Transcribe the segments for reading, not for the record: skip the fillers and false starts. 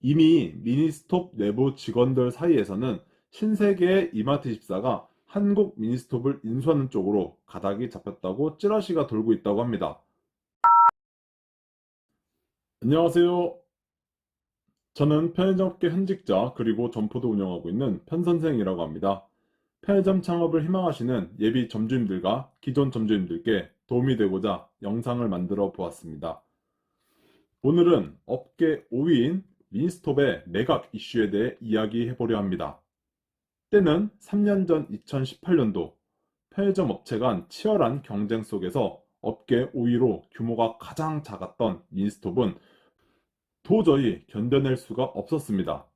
이미 미니스톱 내부 직원들 사이에서는 신세계의 이마트24가 한국 미니스톱을 인수하는 쪽으로 가닥이 잡혔다고 찌라시가 돌고 있다고 합니다. 안녕하세요. 저는 편의점업계 현직자 그리고 점포도 운영하고 있는 편선생이라고 합니다. 편의점 창업을 희망하시는 예비 점주님들과 기존 점주님들께 도움이 되고자 영상을 만들어 보았습니다. 오늘은 업계 5위인 미니스톱의 매각 이슈에 대해 이야기해 보려 합니다. 때는 3년 전 2018년도 편의점 업체 간 치열한 경쟁 속에서 업계 5위로 규모가 가장 작았던 미니스톱은 도저히 견뎌낼 수가 없었습니다.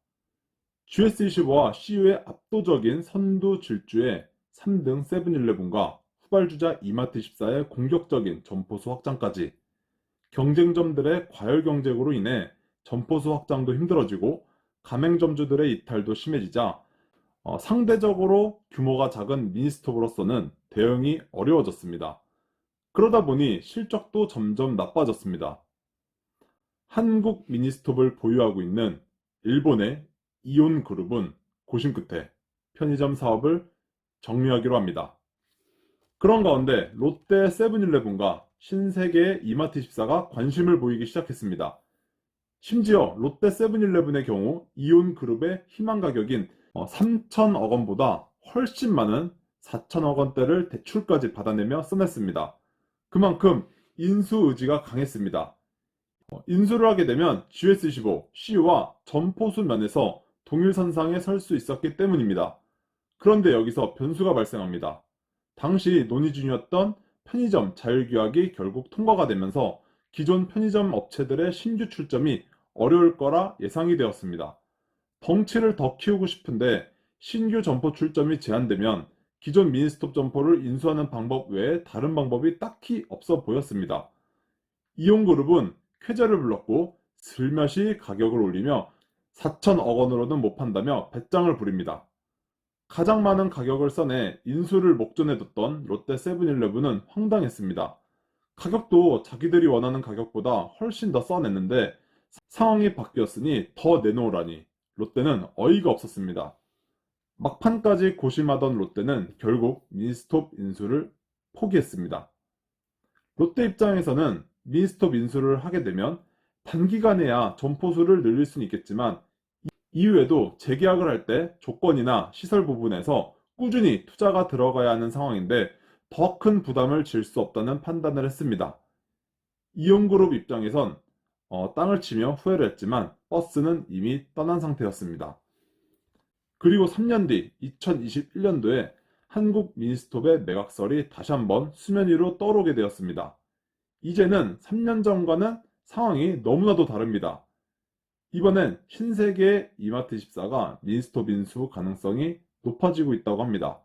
GS25와 CU의 압도적인 선두 질주에 3등 세븐일레븐과 후발주자 이마트24의 공격적인 점포수 확장까지 경쟁점들의 과열 경쟁으로 인해 점포수 확장도 힘들어지고 가맹점주들의 이탈도 심해지자 상대적으로 규모가 작은 미니스톱으로서는 대응이 어려워졌습니다. 그러다 보니 실적도 점점 나빠졌습니다. 한국 미니스톱을 보유하고 있는 일본의 이온그룹은 고심 끝에 편의점 사업을 정리하기로 합니다. 그런 가운데 롯데 세븐일레븐과 신세계의 이마트24가 관심을 보이기 시작했습니다. 심지어 롯데 세븐일레븐의 경우 이온그룹의 희망 가격인 3천억 원보다 훨씬 많은 4천억 원대를 대출까지 받아내며 써냈습니다. 그만큼 인수 의지가 강했습니다. 인수를 하게 되면 GS25, CU와 점포수 면에서 동일선상에 설 수 있었기 때문입니다. 그런데 여기서 변수가 발생합니다. 당시 논의 중이었던 편의점 자율규약이 결국 통과가 되면서 기존 편의점 업체들의 신규 출점이 어려울 거라 예상이 되었습니다. 덩치를 더 키우고 싶은데 신규 점포 출점이 제한되면 기존 미니스톱 점포를 인수하는 방법 외에 다른 방법이 딱히 없어 보였습니다. 이온그룹은 쾌재를 불렀고 슬며시 가격을 올리며 4천억 원으로는 못 판다며 배짱을 부립니다. 가장 많은 가격을 써내 인수를 목전에 뒀던 롯데 세븐일레븐은 황당했습니다. 가격도 자기들이 원하는 가격보다 훨씬 더 써냈는데 상황이 바뀌었으니 더 내놓으라니 롯데는 어이가 없었습니다. 막판까지 고심하던 롯데는 결국 미니스톱 인수를 포기했습니다. 롯데 입장에서는 미니스톱 인수를 하게 되면 단기간에야 점포수를 늘릴 수는 있겠지만 이후에도 재계약을 할 때 조건이나 시설 부분에서 꾸준히 투자가 들어가야 하는 상황인데 더 큰 부담을 질 수 없다는 판단을 했습니다. 이온그룹 입장에선 땅을 치며 후회를 했지만 버스는 이미 떠난 상태였습니다. 그리고 3년 뒤 2021년도에 한국 미니스톱의 매각설이 다시 한번 수면 위로 떠오르게 되었습니다. 이제는 3년 전과는 상황이 너무나도 다릅니다. 이번엔 신세계의 이마트24가 미니스톱 인수 가능성이 높아지고 있다고 합니다.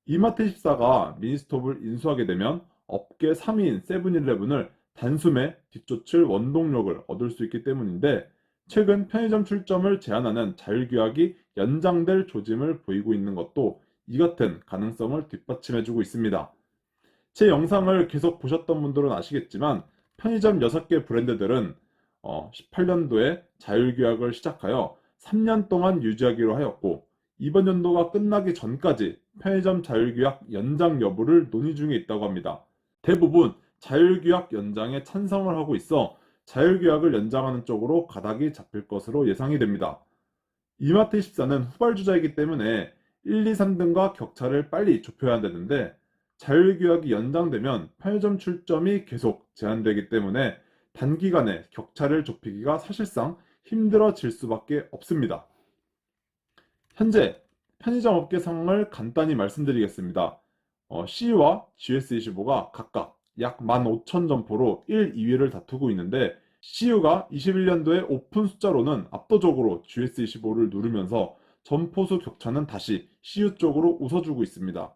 이마트24가 미니스톱을 인수하게 되면 업계 3위인 세븐일레븐을 단숨에 뒤쫓을 원동력을 얻을 수 있기 때문인데 최근 편의점 출점을 제한하는 자율규약이 연장될 조짐을 보이고 있는 것도 이 같은 가능성을 뒷받침해주고 있습니다. 제 영상을 계속 보셨던 분들은 아시겠지만 편의점 6개 브랜드들은 18년도에 자율규약을 시작하여 3년 동안 유지하기로 하였고 이번 연도가 끝나기 전까지 편의점 자율규약 연장 여부를 논의 중에 있다고 합니다. 대부분 자율규약 연장에 찬성을 하고 있어 자율규약을 연장하는 쪽으로 가닥이 잡힐 것으로 예상이 됩니다. 이마트24는 후발주자이기 때문에 1, 2, 3등과 격차를 빨리 좁혀야 되는데 자율규약이 연장되면 편의점 출점이 계속 제한되기 때문에 단기간에 격차를 좁히기가 사실상 힘들어질 수밖에 없습니다. 현재 편의점 업계 상황을 간단히 말씀드리겠습니다. CU와 GS25가 각각 약 15,000점포로 1, 2위를 다투고 있는데 CU가 21년도에 오픈 숫자로는 압도적으로 GS25를 누르면서 점포수 격차는 다시 CU 쪽으로 웃어주고 있습니다.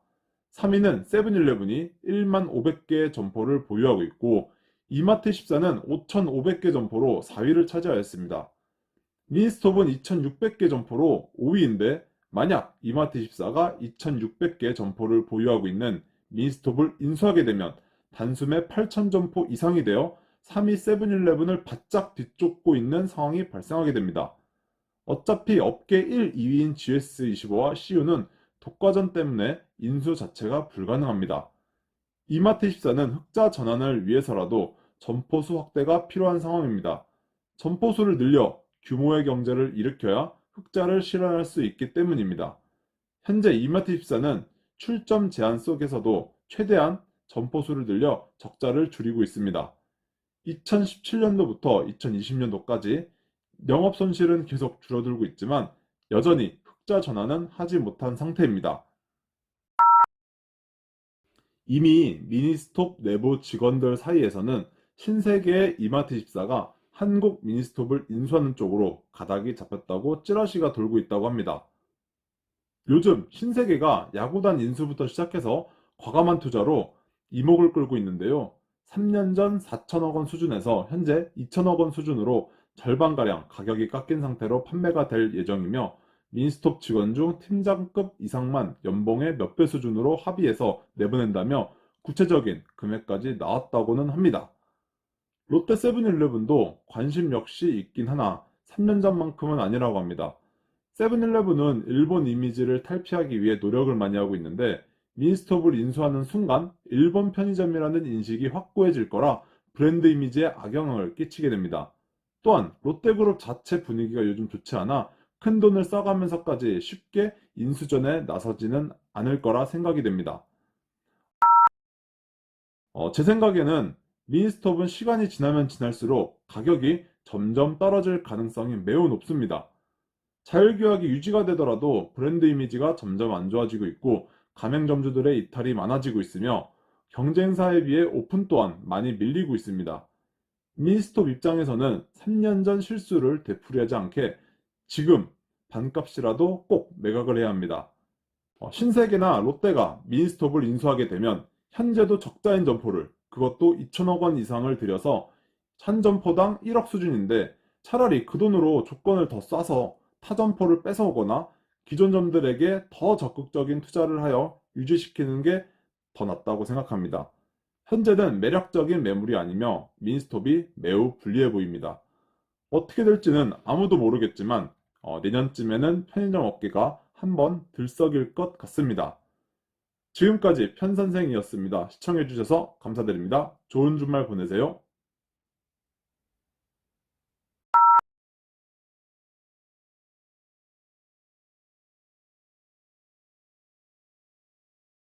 3위는 세븐일레븐이 1만 500개의 점포를 보유하고 있고 이마트24는 5,500개 점포로 4위를 차지하였습니다. 미니스톱은 2,600개 점포로 5위인데 만약 이마트24가 2,600개 점포를 보유하고 있는 미니스톱을 인수하게 되면 단숨에 8,000점포 이상이 되어 3위 세븐일레븐을 바짝 뒤쫓고 있는 상황이 발생하게 됩니다. 어차피 업계 1, 2위인 GS25와 CU는 독과점 때문에 인수 자체가 불가능합니다. 이마트24는 흑자 전환을 위해서라도 점포수 확대가 필요한 상황입니다. 점포수를 늘려 규모의 경제를 일으켜야 흑자를 실현할 수 있기 때문입니다. 현재 이마트24는 출점 제한 속에서도 최대한 점포수를 늘려 적자를 줄이고 있습니다. 2017년도부터 2020년도까지 영업 손실은 계속 줄어들고 있지만 여전히 흑자 전환은 하지 못한 상태입니다. 이미 미니스톱 내부 직원들 사이에서는 신세계의 이마트24가 한국 미니스톱을 인수하는 쪽으로 가닥이 잡혔다고 찌라시가 돌고 있다고 합니다. 요즘 신세계가 야구단 인수부터 시작해서 과감한 투자로 이목을 끌고 있는데요. 3년 전 4천억 원 수준에서 현재 2천억 원 수준으로 절반가량 가격이 깎인 상태로 판매가 될 예정이며 미니스톱 직원 중 팀장급 이상만 연봉의 몇 배 수준으로 합의해서 내보낸다며 구체적인 금액까지 나왔다고는 합니다. 롯데 세븐일레븐도 관심 역시 있긴 하나 3년 전만큼은 아니라고 합니다. 세븐일레븐은 일본 이미지를 탈피하기 위해 노력을 많이 하고 있는데 미니스톱을 인수하는 순간 일본 편의점이라는 인식이 확고해질 거라 브랜드 이미지에 악영향을 끼치게 됩니다. 또한 롯데그룹 자체 분위기가 요즘 좋지 않아 큰 돈을 써가면서까지 쉽게 인수전에 나서지는 않을 거라 생각이 됩니다. 제 생각에는 미니스톱은 시간이 지나면 지날수록 가격이 점점 떨어질 가능성이 매우 높습니다. 자율규약이 유지가 되더라도 브랜드 이미지가 점점 안 좋아지고 있고 가맹점주들의 이탈이 많아지고 있으며 경쟁사에 비해 오픈 또한 많이 밀리고 있습니다. 미니스톱 입장에서는 3년 전 실수를 되풀이하지 않게 지금 반값이라도 꼭 매각을 해야 합니다. 신세계나 롯데가 미니스톱을 인수하게 되면 현재도 적자인 점포를 그것도 2천억 원 이상을 들여서 한 점포당 1억 수준인데 차라리 그 돈으로 조건을 더 싸서 타 점포를 뺏어오거나 기존 점들에게 더 적극적인 투자를 하여 유지시키는 게 더 낫다고 생각합니다. 현재는 매력적인 매물이 아니며 미니스톱이 매우 불리해 보입니다. 어떻게 될지는 아무도 모르겠지만 내년쯤에는 편의점 업계가 한번 들썩일 것 같습니다. 지금까지 편선생이었습니다. 시청해주셔서 감사드립니다. 좋은 주말 보내세요.